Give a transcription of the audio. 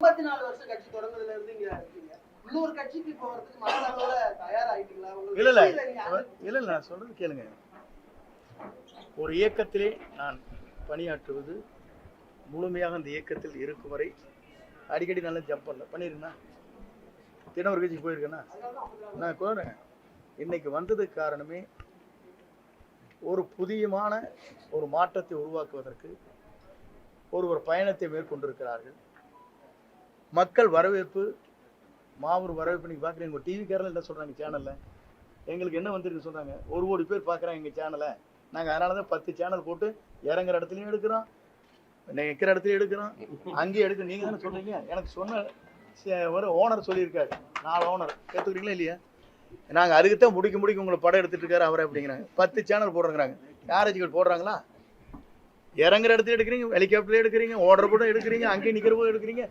54 வருஷம் கட்சி தொடங்குறதுல இருந்து இங்க இருக்கீங்க. இன்னொரு கட்சிக்கு போறதுக்கு மனதளவுல தயாராயிட்டீங்களா? இல்ல இல்ல இல்ல இல்ல நான் சொல்றது கேளுங்க. ஒரு இயக்கத்திலே நான் பணியாற்றுவது முழுமையாக அந்த இயக்கத்தில் இருக்கும் வரை அடிக்கடி நல்லா ஜம்ப் பண்ணல பண்ணிருக்கேன்னா தினவர் கட்சிக்கு போயிருக்கேன்னா நான் கோரேன். இன்னைக்கு வந்ததுக்கு காரணமே ஒரு புதியமான ஒரு மாற்றத்தை உருவாக்குவதற்கு ஒரு பயணத்தை மேற்கொண்டிருக்கிறார்கள். மக்கள் வரவேற்பு மாபெரும் வரவேற்பு. நீங்க பாக்குறீங்க டிவி கேரளா என்ன சொல்றாங்க சேனல்ல எங்களுக்கு என்ன வந்திருக்கு சொல்றாங்க 1 கோடி பேர் பாக்குறாங்க எங்க சேனலை. நாங்க அதனாலதான் 10 சேனல் போட்டு இறங்குற இடத்துலயும் எடுக்கிறோம், நிற்கிற இடத்துலயும் எடுக்கிறோம், அங்கேயும் எடுக்க. நீங்க தானே சொல்றீங்க. எனக்கு சொன்ன ஒரு ஓனர் சொல்லியிருக்காரு, 4 ஓனர் கேட்டுக்கிறீங்களா இல்லையா? நாங்க அதுக்குத்தான் முடிக்க உங்களை படம் எடுத்துட்டு இருக்காரு அவரை அப்படிங்கிறாங்க. 10 சேனல் போடுறாங்க. யாராச்சும் போடுறாங்களா? இறங்குற இடத்துல எடுக்கிறீங்க, ஹெலிகாப்டர்ல எடுக்கிறீங்க, ஓடுற கூட எடுக்கிறீங்க, அங்கேயும் நிக்கிற போது எடுக்கிறீங்க.